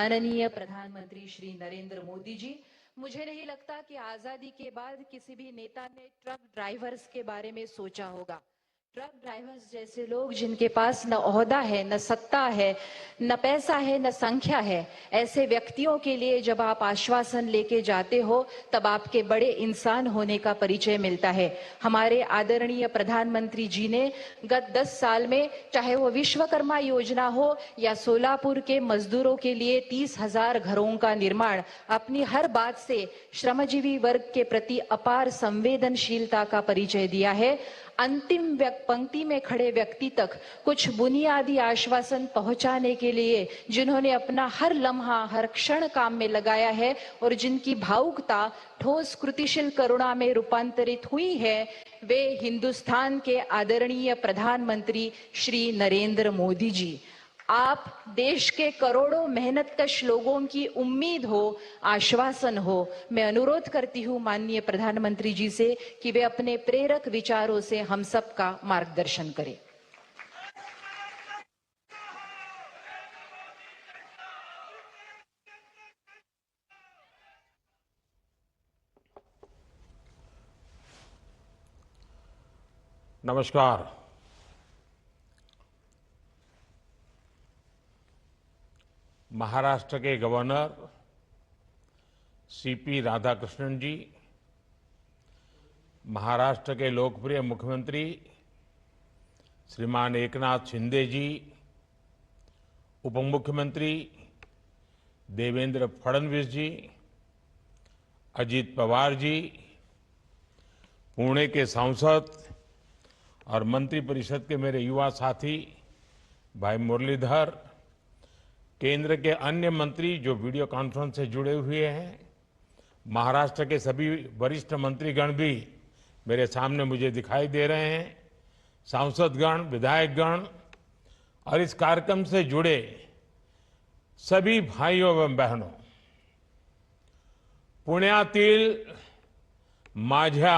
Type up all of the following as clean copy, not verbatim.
माननीय प्रधानमंत्री श्री नरेंद्र मोदी जी, मुझे नहीं लगता कि आजादी के बाद किसी भी नेता ने ट्रक ड्राइवर्स के बारे में सोचा होगा। ट्रक ड्राइवर्स जैसे लोग जिनके पास न ओहदा है, न सत्ता है, न पैसा है, न संख्या है, ऐसे व्यक्तियों के लिए जब आप आश्वासन लेके जाते हो तब आपके बड़े इंसान होने का परिचय मिलता है। हमारे आदरणीय प्रधानमंत्री जी ने गत 10 साल में, चाहे वो विश्वकर्मा योजना हो या सोलापुर के मजदूरों के लिए 30,000 घरों का निर्माण, अपनी हर बात से श्रमजीवी वर्ग के प्रति अपार संवेदनशीलता का परिचय दिया है। अंतिम पंक्ति में खड़े व्यक्ति तक कुछ बुनियादी आश्वासन पहुंचाने के लिए जिन्होंने अपना हर लम्हा, हर क्षण काम में लगाया है और जिनकी भावुकता ठोस कृतिशील करुणा में रूपांतरित हुई है, वे हिंदुस्तान के आदरणीय प्रधानमंत्री श्री नरेंद्र मोदी जी। आप देश के करोड़ों मेहनतकश लोगों की उम्मीद हो, आश्वासन हो। मैं अनुरोध करती हूं माननीय प्रधानमंत्री जी से कि वे अपने प्रेरक विचारों से हम सबका मार्गदर्शन करें। नमस्कार। महाराष्ट्र के गवर्नर सीपी राधाकृष्णन जी, महाराष्ट्र के लोकप्रिय मुख्यमंत्री श्रीमान एकनाथ शिंदे जी, उप मुख्यमंत्री देवेंद्र फडणवीस जी, अजीत पवार जी, पुणे के सांसद और मंत्रिपरिषद के मेरे युवा साथी भाई मुरलीधर, केंद्र के अन्य मंत्री जो वीडियो कॉन्फ्रेंस से जुड़े हुए हैं, महाराष्ट्र के सभी वरिष्ठ मंत्रीगण भी मेरे सामने मुझे दिखाई दे रहे हैं, सांसदगण, विधायकगण और इस कार्यक्रम से जुड़े सभी भाइयों एवं बहनों, पुण्यातील माझ्या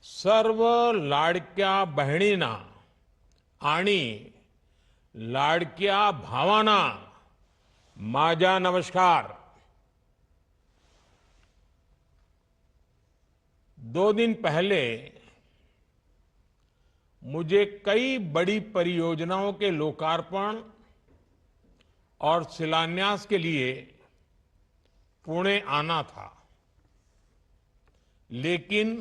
सर्व लाडक्या बहिणींना आणि लाडक्या भावांना माझा नमस्कार। 2 दिन पहले मुझे कई बड़ी परियोजनाओं के लोकार्पण और शिलान्यास के लिए पुणे आना था, लेकिन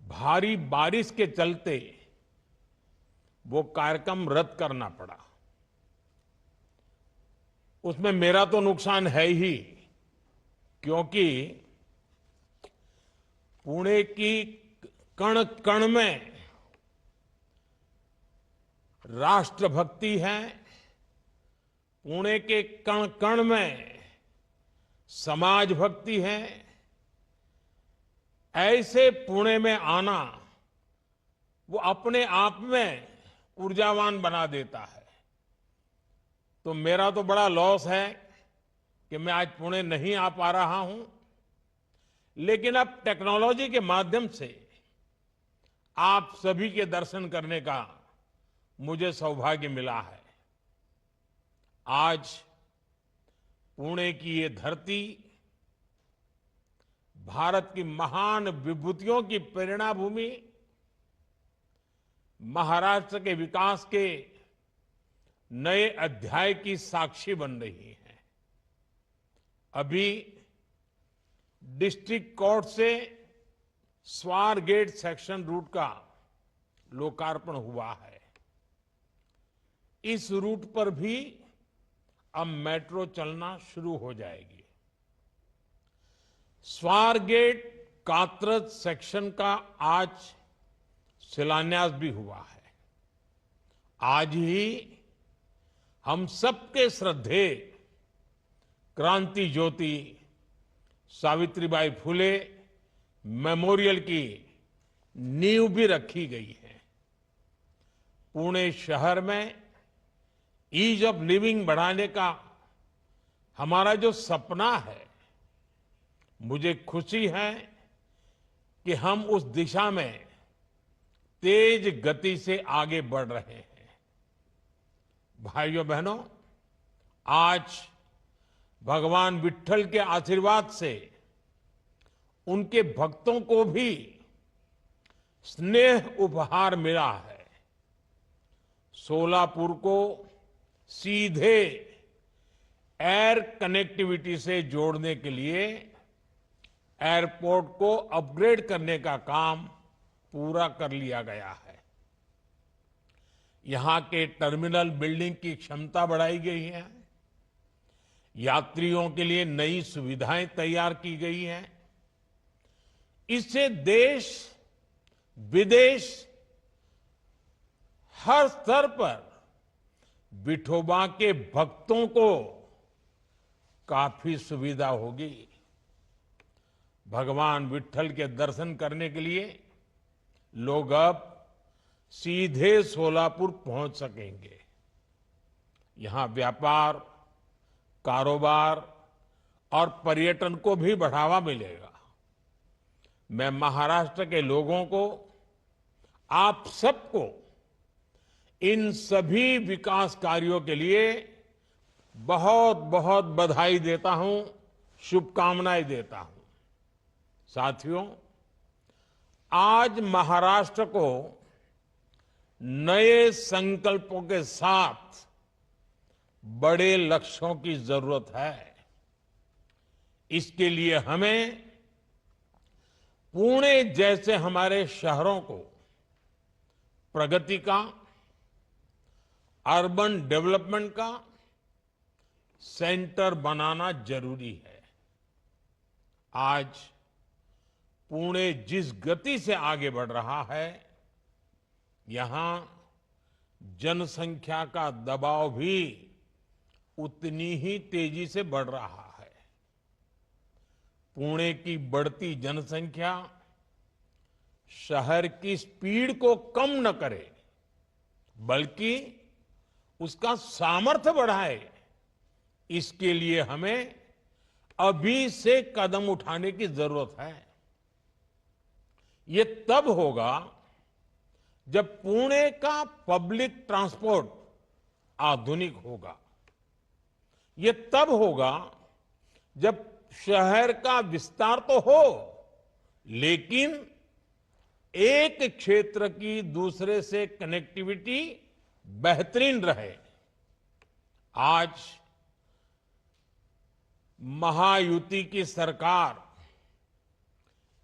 भारी बारिश के चलते वो कार्यक्रम रद्द करना पड़ा। उसमें मेरा तो नुकसान है ही, क्योंकि पुणे की कण कण में राष्ट्रभक्ति है, पुणे के कण कण में समाज भक्ति है। ऐसे पुणे में आना वो अपने आप में ऊर्जावान बना देता है। तो मेरा तो बड़ा लॉस है कि मैं आज पुणे नहीं आ पा रहा हूं, लेकिन अब टेक्नोलॉजी के माध्यम से आप सभी के दर्शन करने का मुझे सौभाग्य मिला है। आज पुणे की ये धरती भारत की महान विभूतियों की प्रेरणा भूमि, महाराष्ट्र के विकास के नए अध्याय की साक्षी बन रही है। अभी डिस्ट्रिक्ट कोर्ट से स्वार गेट सेक्शन रूट का लोकार्पण हुआ है। इस रूट पर भी अब मेट्रो चलना शुरू हो जाएगी। स्वार गेट कात्रज सेक्शन का आज शिलान्यास भी हुआ है। आज ही हम सबके श्रद्धेय क्रांति ज्योति सावित्रीबाई फुले मेमोरियल की नींव भी रखी गई है। पुणे शहर में ईज ऑफ लिविंग बढ़ाने का हमारा जो सपना है, मुझे खुशी है कि हम उस दिशा में तेज गति से आगे बढ़ रहे हैं। भाइयों बहनों, आज भगवान विट्ठल के आशीर्वाद से उनके भक्तों को भी स्नेह उपहार मिला है। सोलापुर को सीधे एयर कनेक्टिविटी से जोड़ने के लिए एयरपोर्ट को अपग्रेड करने का काम पूरा कर लिया गया है। यहां के टर्मिनल बिल्डिंग की क्षमता बढ़ाई गई है। यात्रियों के लिए नई सुविधाएं तैयार की गई हैं। इससे देश विदेश हर स्तर पर विठोबा के भक्तों को काफी सुविधा होगी। भगवान विट्ठल के दर्शन करने के लिए लोग अब सीधे सोलापुर पहुंच सकेंगे। यहां व्यापार, कारोबार और पर्यटन को भी बढ़ावा मिलेगा। मैं महाराष्ट्र के लोगों को, आप सबको इन सभी विकास कार्यों के लिए बहुत बहुत बधाई देता हूं, शुभकामनाएं देता हूं। साथियों, आज महाराष्ट्र को नए संकल्पों के साथ बड़े लक्ष्यों की जरूरत है। इसके लिए हमें पुणे जैसे हमारे शहरों को प्रगति का, अर्बन डेवलपमेंट का सेंटर बनाना जरूरी है। आज पुणे जिस गति से आगे बढ़ रहा है, यहां जनसंख्या का दबाव भी उतनी ही तेजी से बढ़ रहा है। पुणे की बढ़ती जनसंख्या शहर की स्पीड को कम न करे, बल्कि उसका सामर्थ्य बढ़ाए। इसके लिए हमें अभी से कदम उठाने की जरूरत है। ये तब होगा जब पुणे का पब्लिक ट्रांसपोर्ट आधुनिक होगा। ये तब होगा जब शहर का विस्तार तो हो, लेकिन एक क्षेत्र की दूसरे से कनेक्टिविटी बेहतरीन रहे। आज महायुति की सरकार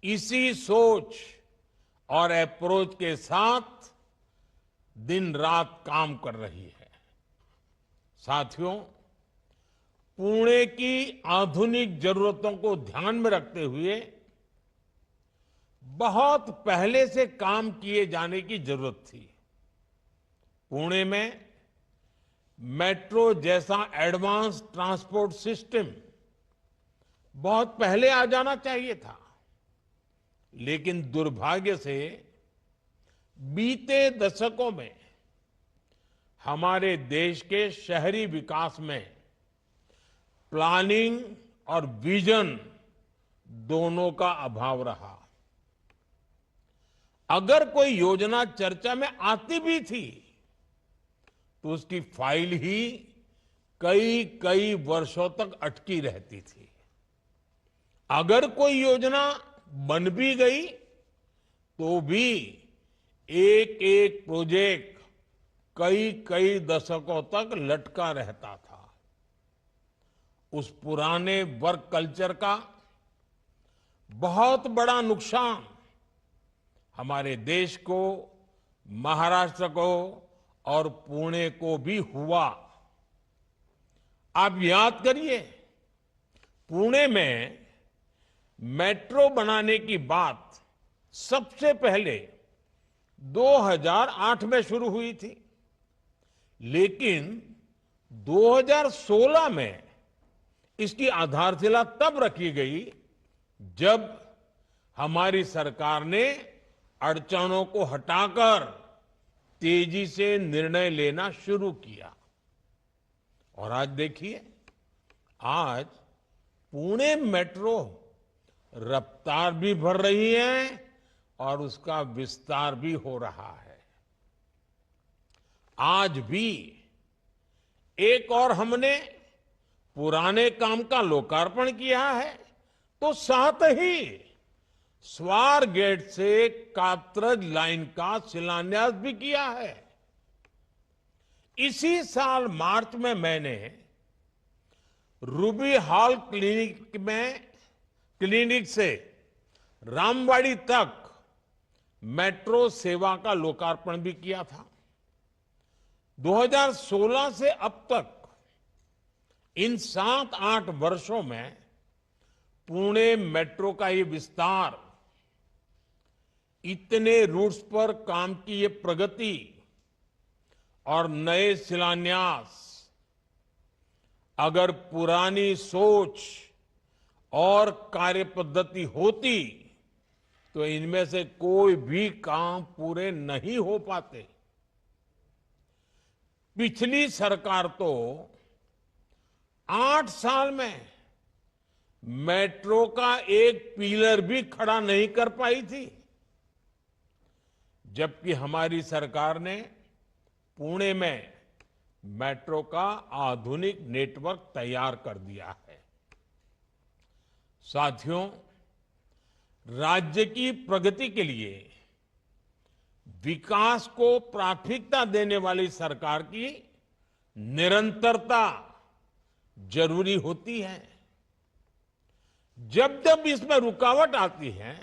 इसी सोच और अप्रोच के साथ दिन रात काम कर रही है। साथियों, पुणे की आधुनिक जरूरतों को ध्यान में रखते हुए बहुत पहले से काम किए जाने की जरूरत थी। पुणे में मेट्रो जैसा एडवांस ट्रांसपोर्ट सिस्टम बहुत पहले आ जाना चाहिए था, लेकिन दुर्भाग्य से बीते दशकों में हमारे देश के शहरी विकास में प्लानिंग और विजन दोनों का अभाव रहा। अगर कोई योजना चर्चा में आती भी थी, तो उसकी फाइल ही कई कई वर्षों तक अटकी रहती थी। अगर कोई योजना बन भी गई, तो भी एक एक प्रोजेक्ट कई कई दशकों तक लटका रहता था। उस पुराने वर्क कल्चर का बहुत बड़ा नुकसान हमारे देश को, महाराष्ट्र को और पुणे को भी हुआ। आप याद करिए, पुणे में मेट्रो बनाने की बात सबसे पहले 2008 में शुरू हुई थी, लेकिन 2016 में इसकी आधारशिला तब रखी गई जब हमारी सरकार ने अड़चनों को हटाकर तेजी से निर्णय लेना शुरू किया। और आज देखिए, आज पुणे मेट्रो रफ्तार भी भर रही है और उसका विस्तार भी हो रहा है। आज भी एक और हमने पुराने काम का लोकार्पण किया है तो साथ ही स्वार गेट से कात्रज लाइन का शिलान्यास भी किया है। इसी साल मार्च में मैंने रूबी हॉल क्लिनिक से रामवाड़ी तक मेट्रो सेवा का लोकार्पण भी किया था। 2016 से अब तक इन 7-8 वर्षों में पुणे मेट्रो का ये विस्तार, इतने रूट्स पर काम की ये प्रगति और नए शिलान्यास, अगर पुरानी सोच और कार्य पद्धति होती तो इनमें से कोई भी काम पूरे नहीं हो पाते। पिछली सरकार तो 8 साल में मेट्रो का एक पिलर भी खड़ा नहीं कर पाई थी, जबकि हमारी सरकार ने पुणे में मेट्रो का आधुनिक नेटवर्क तैयार कर दिया है। साथियों, राज्य की प्रगति के लिए विकास को प्राथमिकता देने वाली सरकार की निरंतरता जरूरी होती है। जब जब इसमें रुकावट आती है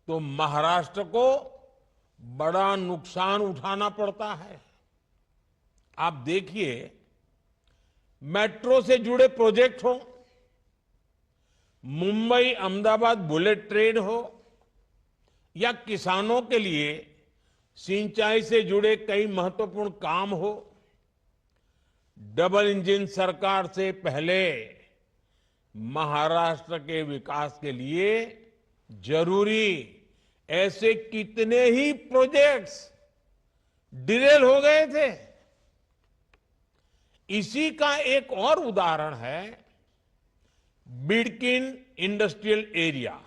तो महाराष्ट्र को बड़ा नुकसान उठाना पड़ता है। आप देखिए, मेट्रो से जुड़े प्रोजेक्ट हो, मुंबई अहमदाबाद बुलेट ट्रेन हो, या किसानों के लिए सिंचाई से जुड़े कई महत्वपूर्ण काम हो, डबल इंजन सरकार से पहले महाराष्ट्र के विकास के लिए जरूरी ऐसे कितने ही प्रोजेक्ट्स डिलेल हो गए थे। इसी का एक और उदाहरण है बिडकिन इंडस्ट्रियल एरिया।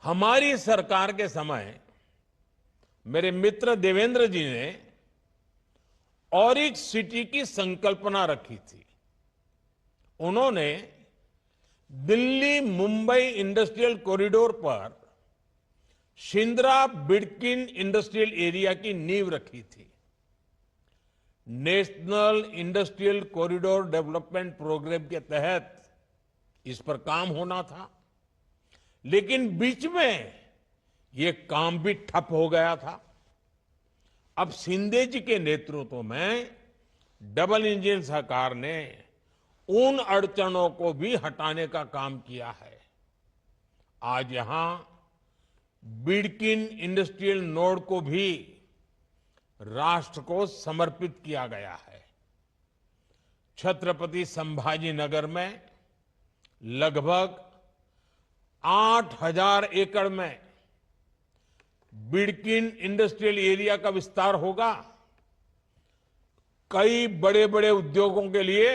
हमारी सरकार के समय मेरे मित्र देवेंद्र जी ने ऑरिक सिटी की संकल्पना रखी थी। उन्होंने दिल्ली मुंबई इंडस्ट्रियल कॉरिडोर पर शिंद्रा बिडकिन इंडस्ट्रियल एरिया की नींव रखी थी। National industrial corridor development programme के तहत इस पर काम होना था, लेकिन बीच में ये काम भी ठप हो गया था। अब शिंदे जी के नेतृत्व में डबल इंजन सरकार ने उन अड़चनों को भी हटाने का काम किया है। आज यहां बिडकिन इंडस्ट्रियल नोड को भी राष्ट्र को समर्पित किया गया है। छत्रपति संभाजी नगर में लगभग 8,000 एकड़ में बिडकिन इंडस्ट्रियल एरिया का विस्तार होगा। कई बड़े बड़े उद्योगों के लिए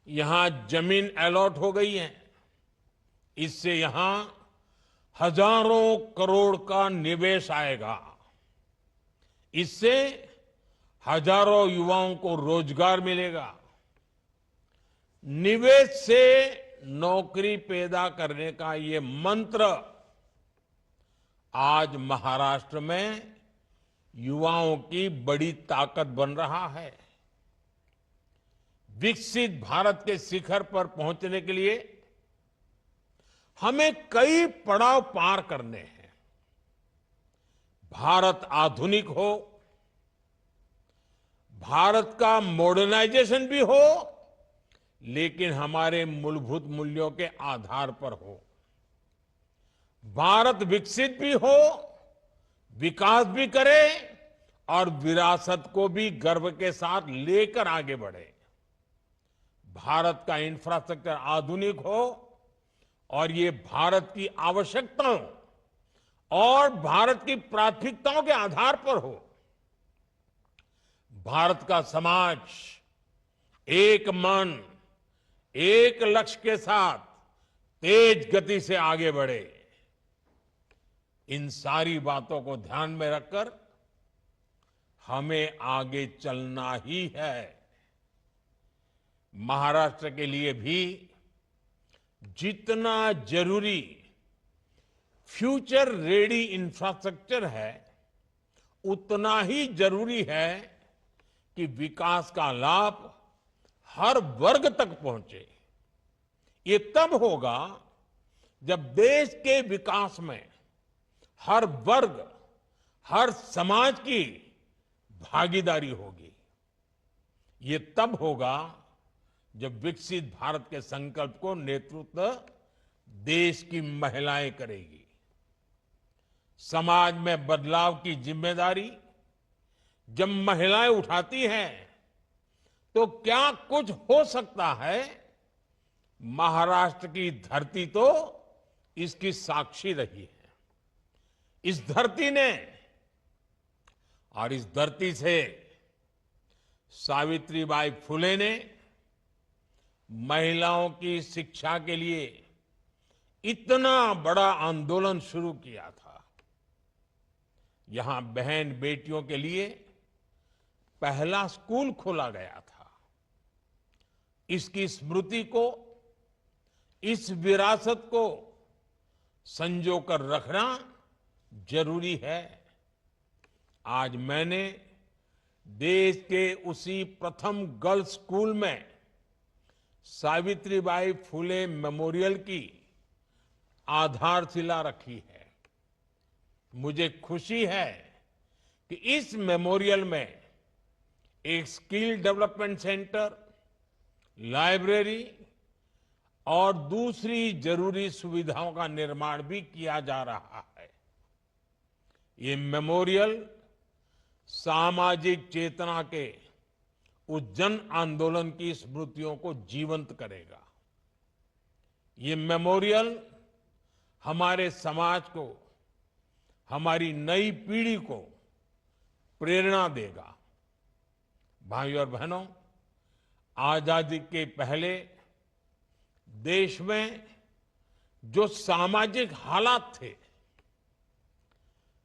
यहां जमीन अलॉट हो गई है। इससे यहां हजारों करोड़ का निवेश आएगा। इससे हजारों युवाओं को रोजगार मिलेगा। निवेश से नौकरी पैदा करने का ये मंत्र आज महाराष्ट्र में युवाओं की बड़ी ताकत बन रहा है। विकसित भारत के शिखर पर पहुंचने के लिए हमें कई पड़ाव पार करने हैं। भारत आधुनिक हो, भारत का मॉडर्नाइजेशन भी हो, लेकिन हमारे मूलभूत मूल्यों के आधार पर हो। भारत विकसित भी हो, विकास भी करे और विरासत को भी गर्व के साथ लेकर आगे बढ़े। भारत का इंफ्रास्ट्रक्चर आधुनिक हो और ये भारत की आवश्यकताओं और भारत की प्राथमिकताओं के आधार पर हो। भारत का समाज एक मन, एक लक्ष्य के साथ तेज गति से आगे बढ़े। इन सारी बातों को ध्यान में रखकर हमें आगे चलना ही है। महाराष्ट्र के लिए भी जितना जरूरी फ्यूचर रेडी इंफ्रास्ट्रक्चर है, उतना ही जरूरी है कि विकास का लाभ हर वर्ग तक पहुंचे। ये तब होगा जब देश के विकास में हर वर्ग, हर समाज की भागीदारी होगी। ये तब होगा जब विकसित भारत के संकल्प को नेतृत्व देश की महिलाएं करेगी। समाज में बदलाव की जिम्मेदारी जब महिलाएं उठाती हैं, तो क्या कुछ हो सकता है। महाराष्ट्र की धरती तो इसकी साक्षी रही है। इस धरती ने और इस धरती से सावित्रीबाई फुले ने महिलाओं की शिक्षा के लिए इतना बड़ा आंदोलन शुरू किया था। यहां बहन बेटियों के लिए पहला स्कूल खोला गया था। इसकी स्मृति को, इस विरासत को संजो कर रखना जरूरी है। आज मैंने देश के उसी प्रथम गर्ल्स स्कूल में सावित्रीबाई फुले मेमोरियल की आधारशिला रखी है। मुझे खुशी है कि इस मेमोरियल में एक स्किल डेवलपमेंट सेंटर, लाइब्रेरी और दूसरी जरूरी सुविधाओं का निर्माण भी किया जा रहा है। ये मेमोरियल सामाजिक चेतना के उस जन आंदोलन की स्मृतियों को जीवंत करेगा। ये मेमोरियल हमारे समाज को, हमारी नई पीढ़ी को प्रेरणा देगा। भाइयों और बहनों, आजादी के पहले देश में जो सामाजिक हालात थे,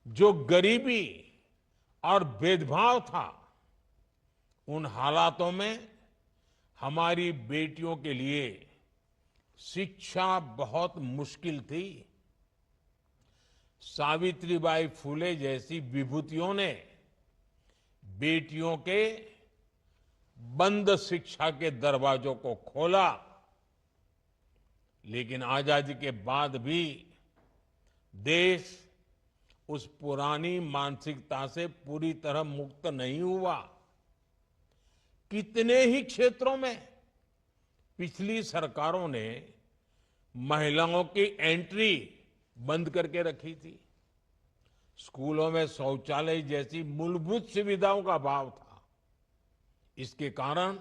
जो गरीबी और भेदभाव था, उन हालातों में हमारी बेटियों के लिए शिक्षा बहुत मुश्किल थी। सावित्रीबाई फुले जैसी विभूतियों ने बेटियों के बंद शिक्षा के दरवाजों को खोला। लेकिन आजादी के बाद भी देश उस पुरानी मानसिकता से पूरी तरह मुक्त नहीं हुआ। कितने ही क्षेत्रों में पिछली सरकारों ने महिलाओं की एंट्री बंद करके रखी थी। स्कूलों में शौचालय जैसी मूलभूत सुविधाओं का अभाव था। इसके कारण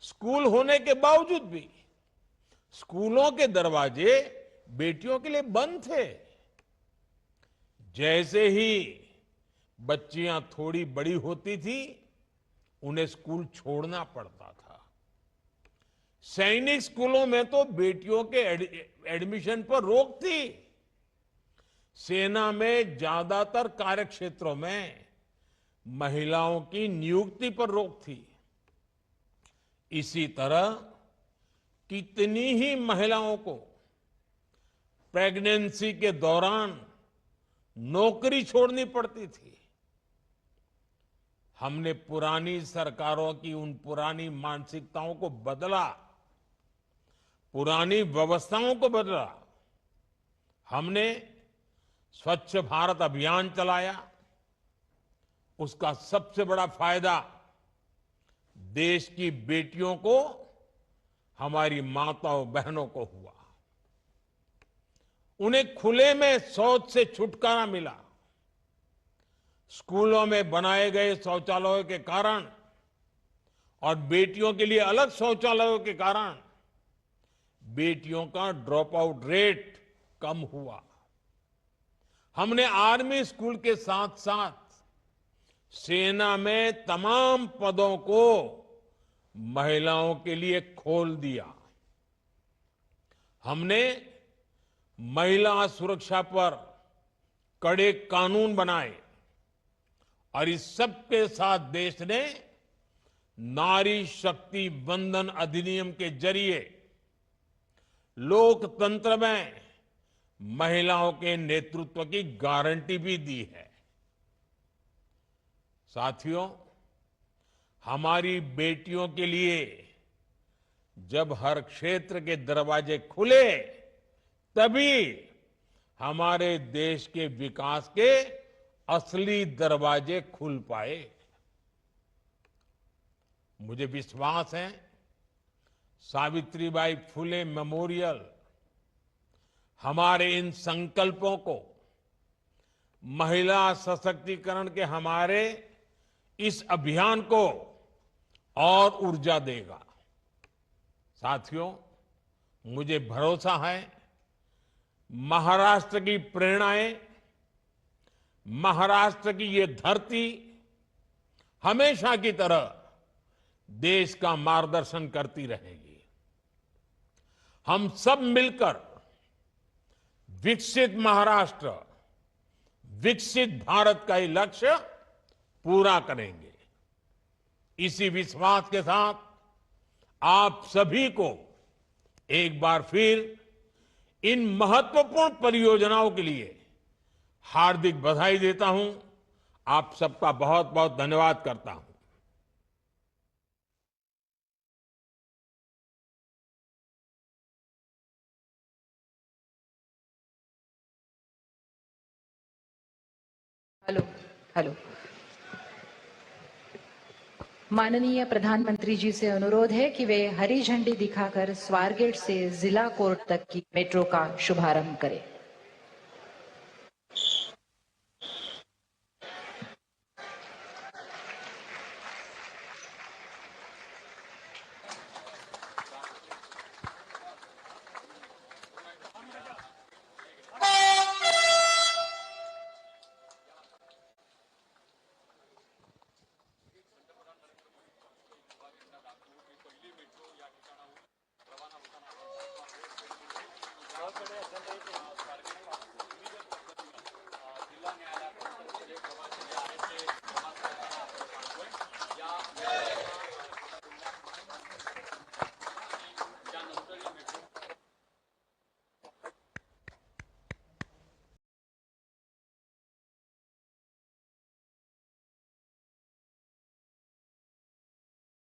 स्कूल होने के बावजूद भी स्कूलों के दरवाजे बेटियों के लिए बंद थे। जैसे ही बच्चियां थोड़ी बड़ी होती थी, उन्हें स्कूल छोड़ना पड़ता था। सैनिक स्कूलों में तो बेटियों के एडमिशन पर रोक थी। सेना में ज्यादातर कार्यक्षेत्रों में महिलाओं की नियुक्ति पर रोक थी। इसी तरह कितनी ही महिलाओं को प्रेगनेंसी के दौरान नौकरी छोड़नी पड़ती थी। हमने पुरानी सरकारों की उन पुरानी मानसिकताओं को बदला, पुरानी व्यवस्थाओं को बदला। हमने स्वच्छ भारत अभियान चलाया। उसका सबसे बड़ा फायदा देश की बेटियों को, हमारी माताओं बहनों को हुआ। उन्हें खुले में शौच से छुटकारा मिला। स्कूलों में बनाए गए शौचालयों के कारण और बेटियों के लिए अलग शौचालयों के कारण बेटियों का ड्रॉप आउट रेट कम हुआ। हमने आर्मी स्कूल के साथ साथ सेना में तमाम पदों को महिलाओं के लिए खोल दिया। हमने महिला सुरक्षा पर कड़े कानून बनाए और इस सब के साथ देश ने नारी शक्ति वंदन अधिनियम के जरिए लोकतंत्र में महिलाओं के नेतृत्व की गारंटी भी दी है। साथियों, हमारी बेटियों के लिए जब हर क्षेत्र के दरवाजे खुले, तभी हमारे देश के विकास के असली दरवाजे खुल पाए। मुझे विश्वास है, सावित्रीबाई फुले मेमोरियल हमारे इन संकल्पों को, महिला सशक्तिकरण के हमारे इस अभियान को और ऊर्जा देगा। साथियों, मुझे भरोसा है, महाराष्ट्र की प्रेरणाएं, महाराष्ट्र की ये धरती हमेशा की तरह देश का मार्गदर्शन करती रहेगी। हम सब मिलकर विकसित महाराष्ट्र, विकसित भारत का ये लक्ष्य पूरा करेंगे। इसी विश्वास के साथ आप सभी को एक बार फिर इन महत्वपूर्ण परियोजनाओं के लिए हार्दिक बधाई देता हूं। आप सबका बहुत बहुत धन्यवाद करता हूं। Hello hello. माननीय प्रधानमंत्री जी से अनुरोध है कि वे हरी झंडी दिखाकर स्वारगेट से जिला कोर्ट तक की मेट्रो का शुभारंभ करें। बहुत बढ़िया चल रही थी।